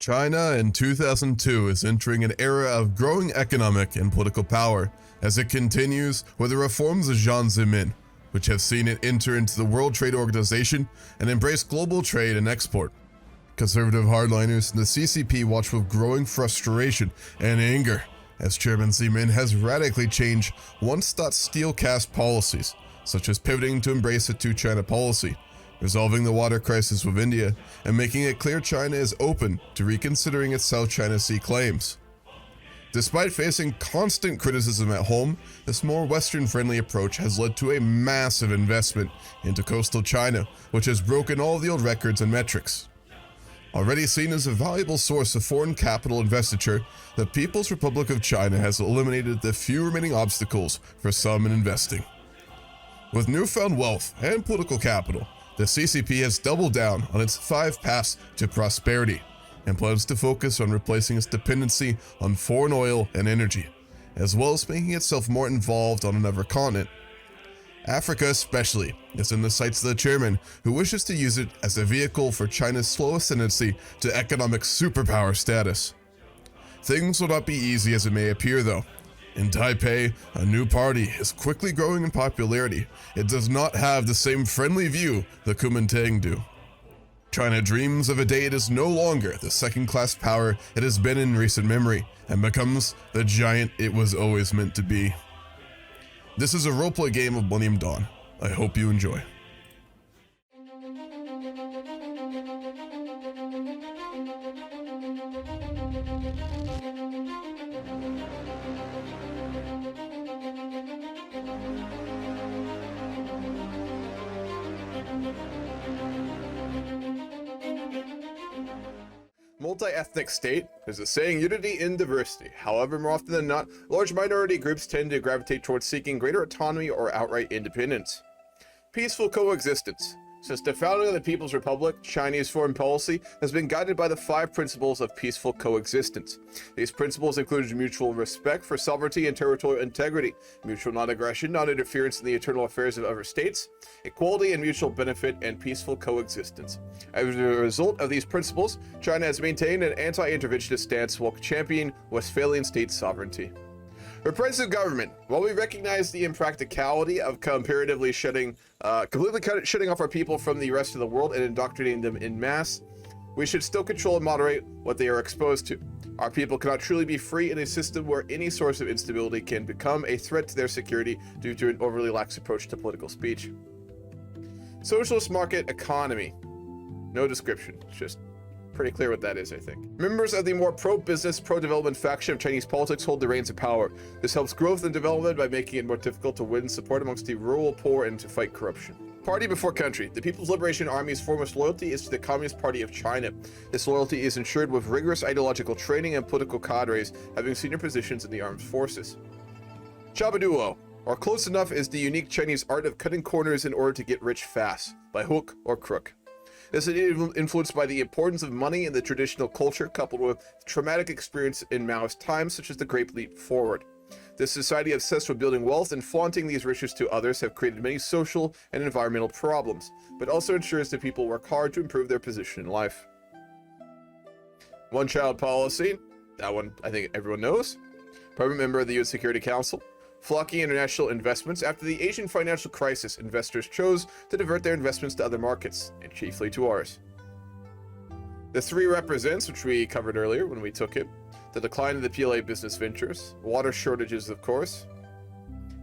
China in 2002 is entering an era of growing economic and political power as it continues with the reforms of Zemin, which have seen it enter into the World Trade Organization and embrace global trade and export. Conservative hardliners in the CCP watch with growing frustration and anger as Chairman Zemin has radically changed once-thought steel-cast policies, such as pivoting to embrace a two-China policy, resolving the water crisis with India, and making it clear China is open to reconsidering its South China Sea claims. Despite facing constant criticism at home, this more Western-friendly approach has led to a massive investment into coastal China, which has broken all the old records and metrics. Already seen as a valuable source of foreign capital investiture, the People's Republic of China has eliminated the few remaining obstacles for some in investing. With newfound wealth and political capital, the CCP has doubled down on its 5 paths to prosperity and plans to focus on replacing its dependency on foreign oil and energy, as well as making itself more involved on another continent. Africa especially is in the sights of the chairman, who wishes to use it as a vehicle for China's slow ascendancy to economic superpower status. Things will not be easy as it may appear though. In Taipei, a new party is quickly growing in popularity. It does not have the same friendly view the Kuomintang do. China dreams of a day it is no longer the second-class power it has been in recent memory, and becomes the giant it was always meant to be. This is a roleplay game of Millennium Dawn. I hope you enjoy. Multi-ethnic state is a saying unity in diversity. However, more often than not, large minority groups tend to gravitate towards seeking greater autonomy or outright independence. Peaceful coexistence. Since the founding of the People's Republic, Chinese foreign policy has been guided by the 5 principles of peaceful coexistence. These principles include mutual respect for sovereignty and territorial integrity, mutual non-aggression, non-interference in the internal affairs of other states, equality and mutual benefit, and peaceful coexistence. As a result of these principles, China has maintained an anti-interventionist stance while championing Westphalian state sovereignty. Repressive government. While we recognize the impracticality of completely shutting off our people from the rest of the world and indoctrinating them en masse, we should still control and moderate what they are exposed to. Our people cannot truly be free in a system where any source of instability can become a threat to their security due to an overly lax approach to political speech. Socialist market economy. No description, it's just pretty clear what that is, I think. Members of the more pro-business, pro-development faction of Chinese politics hold the reins of power. This helps growth and development by making it more difficult to win support amongst the rural poor and to fight corruption. Party before country. The People's Liberation Army's foremost loyalty is to the Communist Party of China. This loyalty is ensured with rigorous ideological training and political cadres having senior positions in the armed forces. Chabaduo, or close enough, is the unique Chinese art of cutting corners in order to get rich fast, by hook or crook. This is influenced by the importance of money in the traditional culture, coupled with traumatic experience in Maoist times, such as the Great Leap Forward. This society obsessed with building wealth and flaunting these riches to others have created many social and environmental problems, but also ensures that people work hard to improve their position in life. One-child policy. That one I think everyone knows. Permanent member of the UN Security Council. Flocking international investments. After the Asian financial crisis, investors chose to divert their investments to other markets, and chiefly to ours. The 3 represents, which we covered earlier when we took it, the decline of the PLA business ventures, water shortages, of course,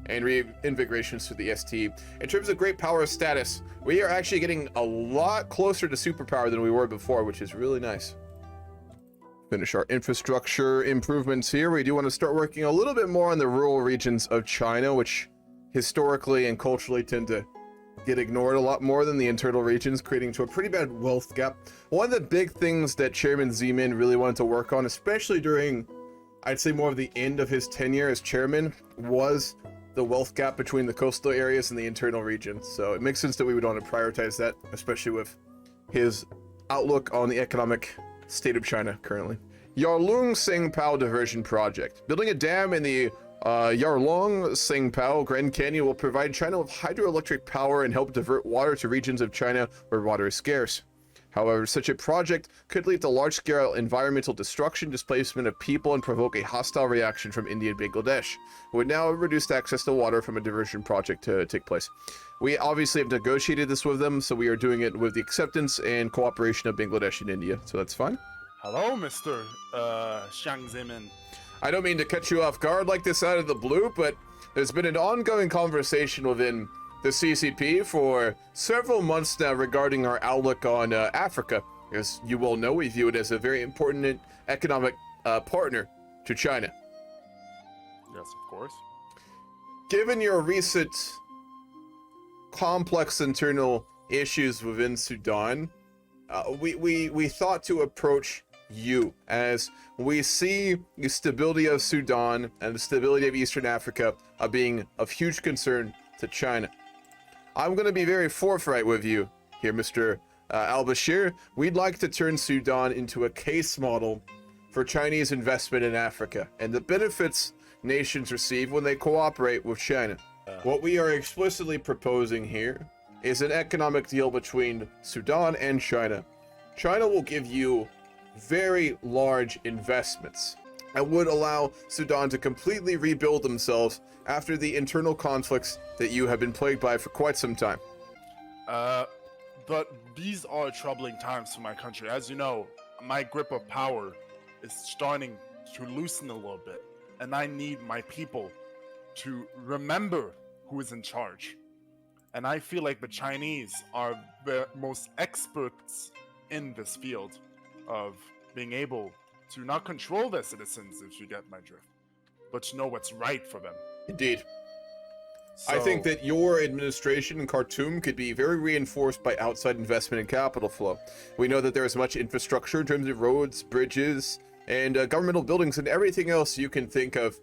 and reinvigorations to the ST. In terms of great power status, we are actually getting a lot closer to superpower than we were before, which is really nice. Finish our infrastructure improvements here. We do want to start working a little bit more on the rural regions of China, which historically and culturally tend to get ignored a lot more than the internal regions, creating to a pretty bad wealth gap. One of the big things that Chairman Zemin really wanted to work on, especially during, I'd say, more of the end of his tenure as chairman, was the wealth gap between the coastal areas and the internal regions. So it makes sense that we would want to prioritize that, especially with his outlook on the economic state of China currently. Yarlung Sengpao Diversion Project. Building a dam in the Yarlung Sengpao Grand Canyon will provide China with hydroelectric power and help divert water to regions of China where water is scarce. However, such a project could lead to large-scale environmental destruction, displacement of people, and provoke a hostile reaction from India and Bangladesh. It would now reduce access to water from a diversion project to take place. We obviously have negotiated this with them, so we are doing it with the acceptance and cooperation of Bangladesh and India, so that's fine. Hello, Mr. Zemin. I don't mean to catch you off guard like this out of the blue, but there's been an ongoing conversation within the CCP for several months now regarding our outlook on Africa. As you well know, we view it as a very important economic partner to China. Yes, of course. Given your recent complex internal issues within Sudan, we thought to approach you, as we see the stability of Sudan and the stability of Eastern Africa being of huge concern to China. I'm going to be very forthright with you here, Mr. Al-Bashir. We'd like to turn Sudan into a case model for Chinese investment in Africa and the benefits nations receive when they cooperate with China. What we are explicitly proposing here is an economic deal between Sudan and China. China will give you very large investments and would allow Sudan to completely rebuild themselves after the internal conflicts that you have been plagued by for quite some time. But these are troubling times for my country. As you know, my grip of power is starting to loosen a little bit, and I need my people to remember who is in charge. And I feel like the Chinese are the most experts in this field of being able to not control their citizens, if you get my drift, but to know what's right for them. Indeed. I think that your administration in Khartoum could be very reinforced by outside investment and capital flow. We know that there is much infrastructure in terms of roads, bridges, and governmental buildings and everything else you can think of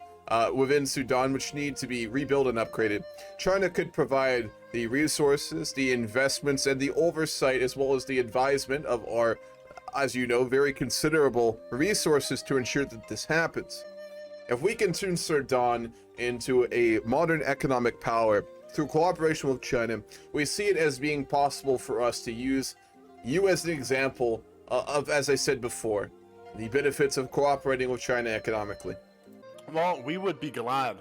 within Sudan which need to be rebuilt and upgraded. China could provide the resources, the investments, and the oversight, as well as the advisement of our, as you know, very considerable resources to ensure that this happens. If we can turn Sudan into a modern economic power through cooperation with China, we see it as being possible for us to use you as an example of, as I said before, the benefits of cooperating with China economically. Well, we would be glad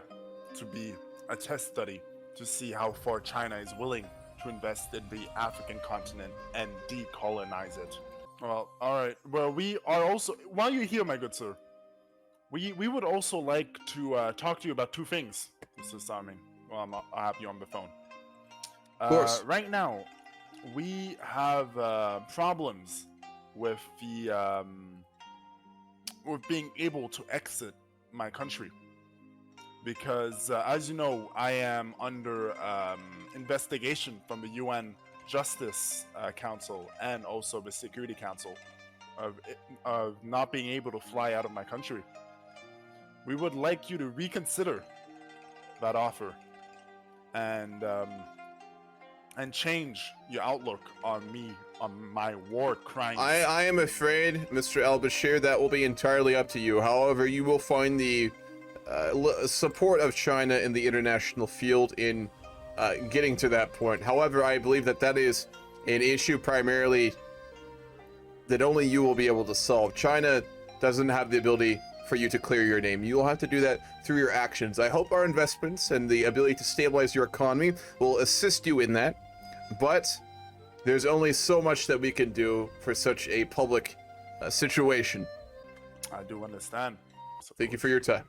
to be a test study to see how far China is willing to invest in the African continent and decolonize it. Well, alright. Well, we are also, while you're here, my good sir, we would also like to talk to you about two things, Mr. Simon. Well, I'll have you on the phone. Of course. Right now, we have problems with the with being able to exit my country, because as you know, I am under investigation from the UN Justice Council and also the Security Council of not being able to fly out of my country. We would like you to reconsider that offer and change your outlook on me, on my war crimes. I am afraid, Mr. Al-Bashir, that will be entirely up to you. However, you will find the support of China in the international field in getting to that point. However, I believe that that is an issue primarily that only you will be able to solve. China doesn't have the ability for you to clear your name. You'll have to do that through your actions. I hope our investments and the ability to stabilize your economy will assist you in that, but there's only so much that we can do for such a public situation. I do understand. Thank you for your time.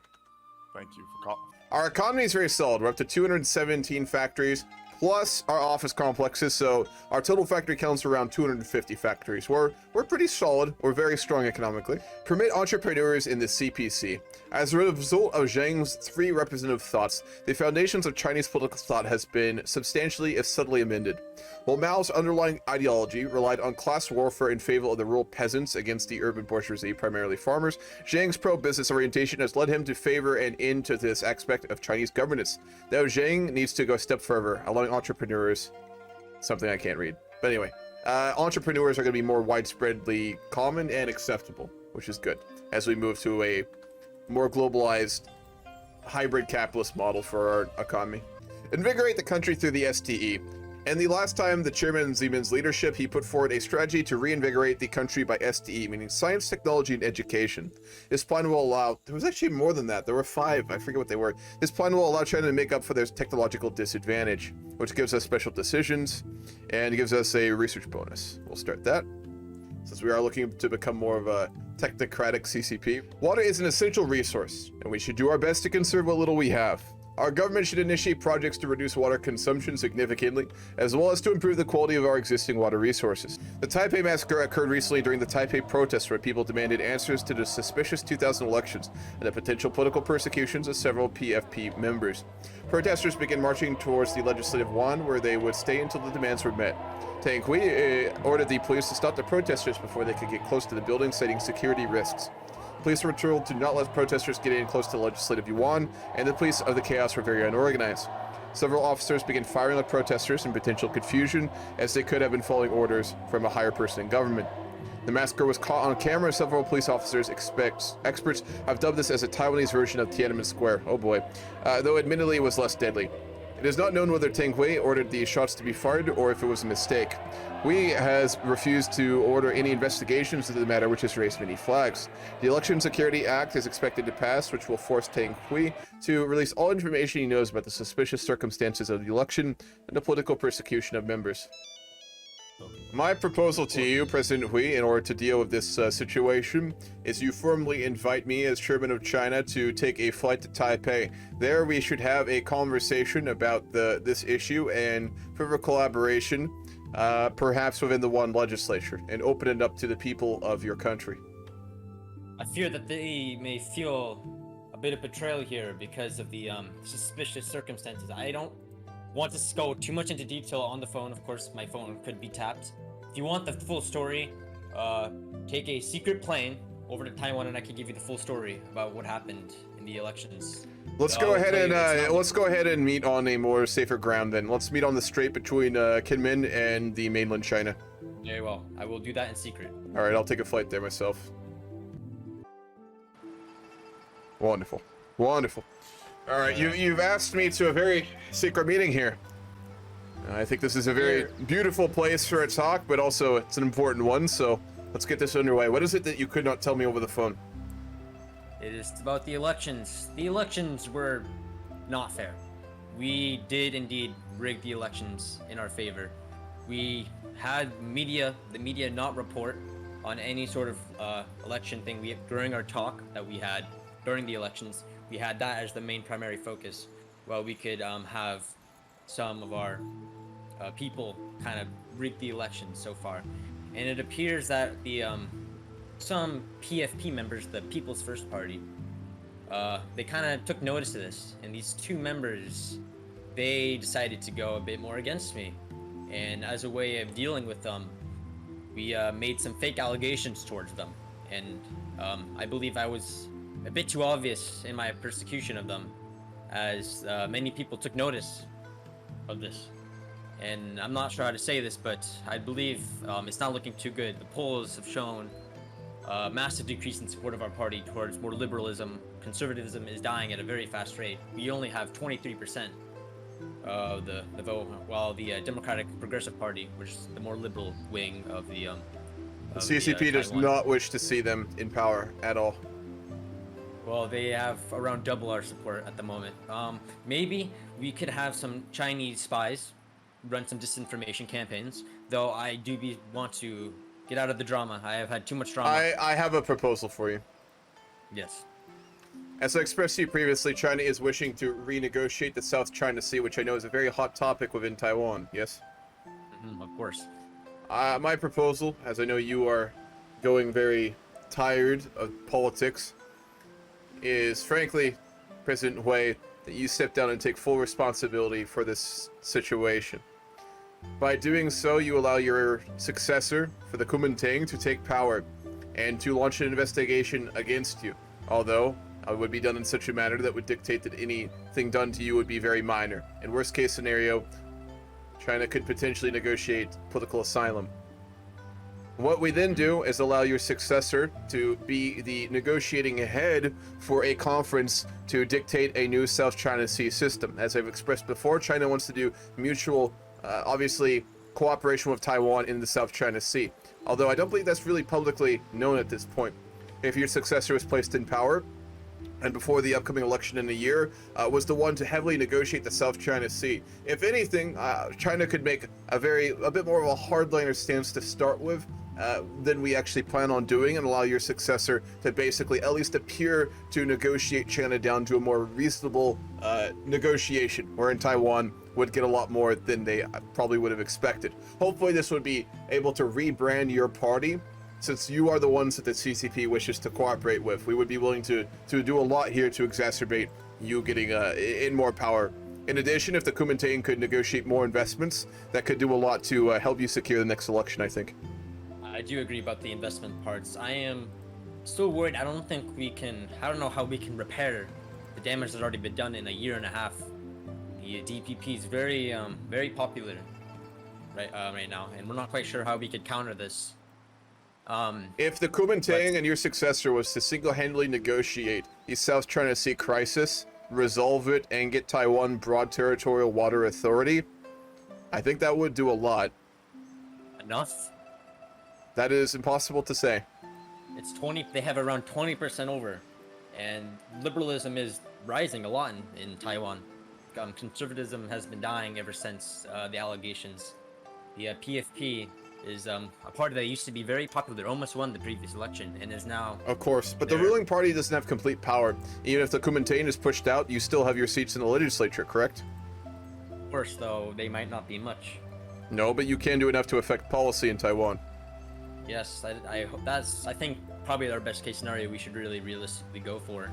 Thank you for calling. Our economy is very solid. We're up to 217 factories, plus our office complexes, so our total factory count's around 250 factories. We're pretty solid. We're very strong economically. Permit entrepreneurs in the CPC. As a result of Zhang's 3 representative thoughts, the foundations of Chinese political thought has been substantially, if subtly, amended. While Mao's underlying ideology relied on class warfare in favor of the rural peasants against the urban bourgeoisie, primarily farmers, Zhang's pro-business orientation has led him to favor an end to this aspect of Chinese governance. Though Zhang needs to go a step further, allowing entrepreneurs, something I can't read. But anyway, entrepreneurs are going to be more widespreadly common and acceptable, which is good, as we move to a more globalized hybrid capitalist model for our economy. Invigorate the country through the STE. And the last time the chairman Zemin's leadership, he put forward a strategy to reinvigorate the country by STE, meaning science, technology, and education. His plan will allow, there was actually more than that, there were 5, I forget what they were. His plan will allow China to make up for their technological disadvantage, which gives us special decisions, and gives us a research bonus. We'll start that, since we are looking to become more of a technocratic CCP. Water is an essential resource, and we should do our best to conserve what little we have. Our government should initiate projects to reduce water consumption significantly, as well as to improve the quality of our existing water resources. The Taipei massacre occurred recently during the Taipei protests, where people demanded answers to the suspicious 2000 elections and the potential political persecutions of several PFP members. Protesters began marching towards the Legislative Yuan, where they would stay until the demands were met. Tang Hui ordered the police to stop the protesters before they could get close to the building, citing security risks. Police were told to not let protesters get in close to the Legislative Yuan, and the police of the chaos were very unorganized. Several officers began firing at protesters in potential confusion, as they could have been following orders from a higher person in government. The massacre was caught on camera. Several police officers, experts have dubbed this as a Taiwanese version of Tiananmen Square. Oh boy. Though admittedly it was less deadly. It is not known whether Tang Hui ordered the shots to be fired or if it was a mistake. Hui has refused to order any investigations into the matter, which has raised many flags. The Election Security Act is expected to pass, which will force Tang Hui to release all information he knows about the suspicious circumstances of the election and the political persecution of members. My proposal to you, President Hui, in order to deal with this situation, is you formally invite me as chairman of China to take a flight to Taipei. There we should have a conversation about this issue and further collaboration, perhaps within the Yuan legislature, and open it up to the people of your country. I fear that they may feel a bit of betrayal here because of the suspicious circumstances. I don't want to go too much into detail on the phone. Of course, my phone could be tapped. If you want the full story, take a secret plane over to Taiwan, and I can give you the full story about what happened in the elections. Let's go ahead and meet on a more safer ground then. Let's meet on the strait between Kinmen and the mainland China. Very well. I will do that in secret. All right, I'll take a flight there myself. Wonderful, wonderful. All right, you've asked me to a very secret meeting here. I think this is a very beautiful place for a talk, but also it's an important one, so let's get this underway. What is it that you could not tell me over the phone? It is about the elections. The elections were not fair. We did indeed rig the elections in our favor. We had the media not report on any sort of election thing. During our talk that we had during the elections, we had that as the main primary focus. Well, we could have some of our people kind of rig the election so far. And it appears that the some PFP members, the People's First Party, they kind of took notice of this. And these 2 members, they decided to go a bit more against me. And as a way of dealing with them, we made some fake allegations towards them. And I believe I was a bit too obvious in my persecution of them, as many people took notice of this. And I'm not sure how to say this, but I believe it's not looking too good. The polls have shown a massive decrease in support of our party towards more liberalism. Conservatism is dying at a very fast rate. We only have 23% of the vote, while the Democratic Progressive Party, which is the more liberal wing of the CCP does not wish to see them in power at all. Well, they have around double our support at the moment. Maybe we could have some Chinese spies run some disinformation campaigns, though I do want to get out of the drama. I have had too much drama. I have a proposal for you. Yes. As I expressed to you previously, China is wishing to renegotiate the South China Sea, which I know is a very hot topic within Taiwan, yes? Of course. My proposal, as I know you are going very tired of politics, is frankly, President Hui, that you step down and take full responsibility for this situation. By doing so, you allow your successor for the Kuomintang to take power and to launch an investigation against you, although it would be done in such a manner that would dictate that anything done to you would be very minor. In worst case scenario, China could potentially negotiate political asylum. What we then do is allow your successor to be the negotiating head for a conference to dictate a new South China Sea system. As I've expressed before, China wants to do mutual obviously cooperation with Taiwan in the South China Sea. Although I don't believe that's really publicly known at this point. If your successor was placed in power, and before the upcoming election in a year, was the one to heavily negotiate the South China Sea. If anything, China could make a bit more of a hardliner stance to start with than we actually plan on doing, and allow your successor to basically at least appear to negotiate China down to a more reasonable negotiation, wherein Taiwan would get a lot more than they probably would have expected. Hopefully this would be able to rebrand your party. Since you are the ones that the CCP wishes to cooperate with, we would be willing to do a lot here to exacerbate you getting in more power. In addition, if the Kuomintang could negotiate more investments, that could do a lot to help you secure the next election, I think. I do agree about the investment parts. I am still worried. I don't know how we can repair the damage that's already been done in a year and a half. The DPP is very popular right now, and we're not quite sure how we could counter this. If the Kuomintang and your successor was to single-handedly negotiate the South China Sea crisis, resolve it, and get Taiwan broad territorial water authority, I think that would do a lot. Enough? That is impossible to say. They have around 20% over, and liberalism is rising a lot in Taiwan. Conservatism has been dying ever since the allegations. The PFP is a party that used to be very popular, almost won the previous election, and is now... Of course, but the ruling party doesn't have complete power. Even if the Kuomintang is pushed out, you still have your seats in the legislature, correct? Of course, though, they might not be much. No, but you can do enough to affect policy in Taiwan. Yes, I think probably our best case scenario we should really realistically go for.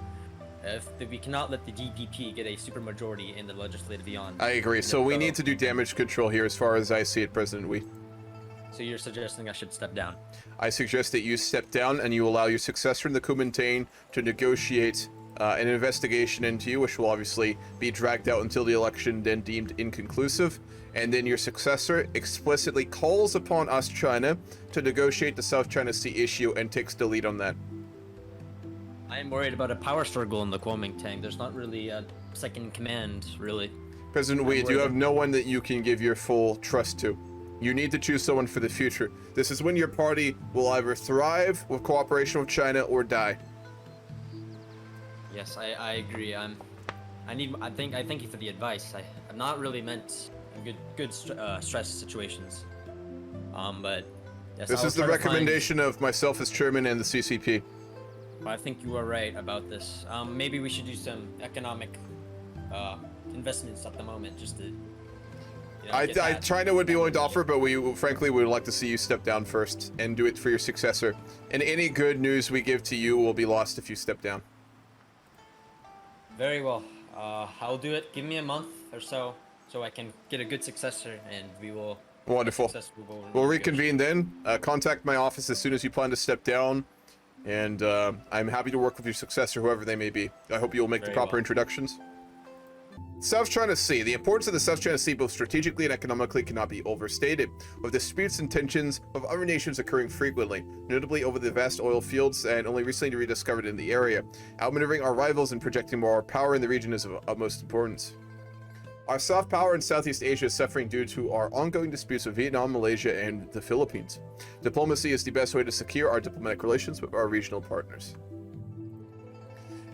If we cannot let the DPP get a supermajority in the legislative yuan. I agree, so we need to do damage control here as far as I see it, President Wee. So you're suggesting I should step down? I suggest that you step down and you allow your successor in the Kuomintang to negotiate an investigation into you, which will obviously be dragged out until the election, then deemed inconclusive. And then your successor explicitly calls upon us, China, to negotiate the South China Sea issue and takes the lead on that. I am worried about a power struggle in the Kuomintang. There's not really a second in command, really. President Wee, you have no one that you can give your full trust to. You need to choose someone for the future. This is when your party will either thrive with cooperation with China or die. Yes, I agree. I thank you for the advice. I'm not really meant in good stress situations. But yes, this is the recommendation of myself as chairman and the CCP. I think you are right about this. Maybe we should do some economic investments at the moment, just to. China would be willing to offer, but we frankly would like to see you step down first and do it for your successor. And any good news we give to you will be lost if you step down. Very well. I'll do it. Give me a month or so I can get a good successor, and we will. Wonderful. We'll reconvene then. Contact my office as soon as you plan to step down, and I'm happy to work with your successor, whoever they may be. I hope you'll make the proper introductions. South China Sea. The importance of the South China Sea, both strategically and economically, cannot be overstated, with disputes and tensions of other nations occurring frequently, notably over the vast oil fields and only recently rediscovered in the area. Outmaneuvering our rivals and projecting more power in the region is of utmost importance. Our soft power in Southeast Asia is suffering due to our ongoing disputes with Vietnam, Malaysia, and the Philippines. Diplomacy is the best way to secure our diplomatic relations with our regional partners.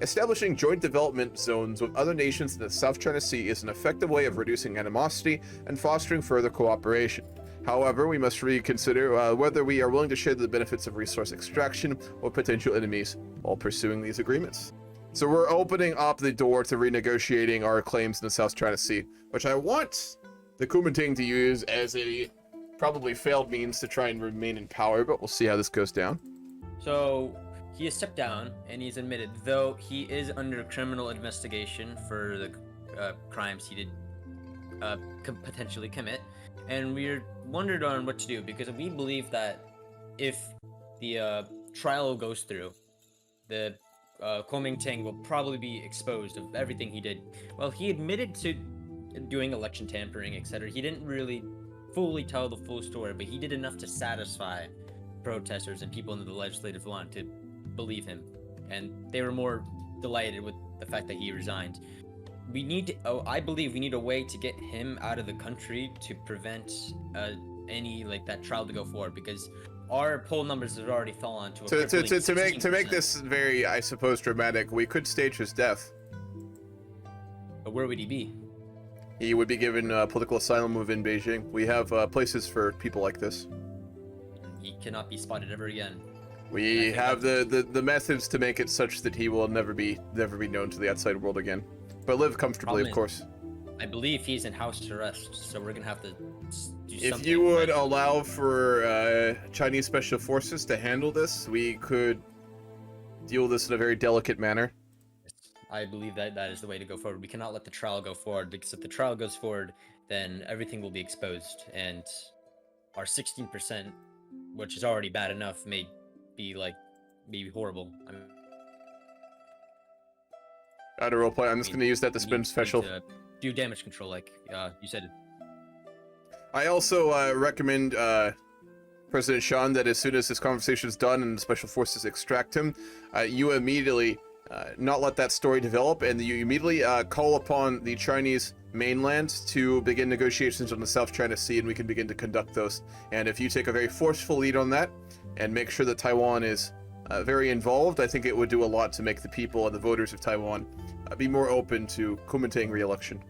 Establishing joint development zones with other nations in the South China Sea is an effective way of reducing animosity and fostering further cooperation. However, we must reconsider whether we are willing to share the benefits of resource extraction with potential enemies while pursuing these agreements. So we're opening up the door to renegotiating our claims in the South China Sea, which I want the Kuomintang to use as a probably failed means to try and remain in power, but we'll see how this goes down. So he has stepped down, and he's admitted, though he is under criminal investigation for the crimes he did potentially commit, and we're wondered on what to do, because we believe that if the trial goes through, the Kuomintang will probably be exposed of everything he did. Well, he admitted to doing election tampering, etc. He didn't really fully tell the full story, but he did enough to satisfy protesters and people in the legislative line to believe him, and they were more delighted with the fact that he resigned. we need to, I believe we need a way to get him out of the country to prevent any like that trial to go forward, because our poll numbers have already fallen to a To make this very, I suppose, dramatic, we could stage his death. But where would he be? He would be given political asylum within Beijing. We have places for people like this. He cannot be spotted ever again. We have the methods to make it such that he will never be known to the outside world again, but live comfortably, of course. I believe he's in house arrest, so we're gonna have to do something. If you would allow for Chinese special forces to handle this, we could deal with this in a very delicate manner. I believe that is the way to go forward. We cannot let the trial go forward, because if the trial goes forward, then everything will be exposed, and our 16%, which is already bad enough, may be horrible. I mean, Out of roleplay, I'm just going to use that to spin special. Do damage control, like you said. I also recommend President Sean that as soon as this conversation is done and the special forces extract him, you immediately not let that story develop, and you immediately call upon the Chinese mainland to begin negotiations on the South China Sea, and we can begin to conduct those. And if you take a very forceful lead on that and make sure that Taiwan is very involved, I think it would do a lot to make the people and the voters of Taiwan be more open to Kuomintang re-election.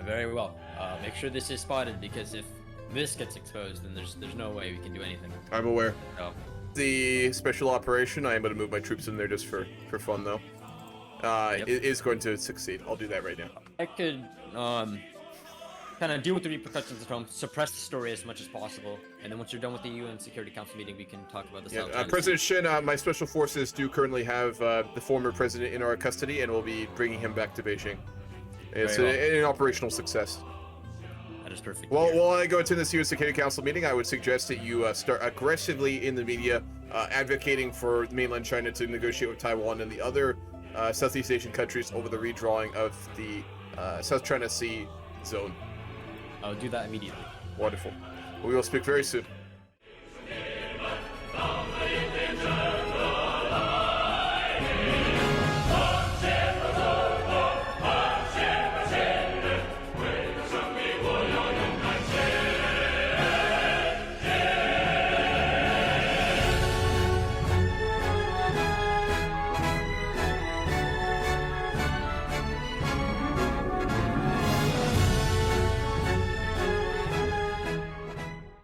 Very well. Make sure this is spotted, because if this gets exposed, then there's no way we can do anything. I'm aware. So, The special operation, I am going to move my troops in there just for fun, though. It is going to succeed. I'll do that right now. I could kind of deal with the repercussions at home, suppress the story as much as possible, and then once you're done with the UN Security Council meeting, we can talk about the South China Sea. President Shin, my special forces do currently have the former president in our custody, and we'll be bringing him back to Beijing. It's an operational success. That is perfect. Well, while I go into this UN Security Council meeting, I would suggest that you start aggressively in the media advocating for mainland China to negotiate with Taiwan and the other Southeast Asian countries over the redrawing of the South China Sea zone. I'll do that immediately. Wonderful. We will speak very soon.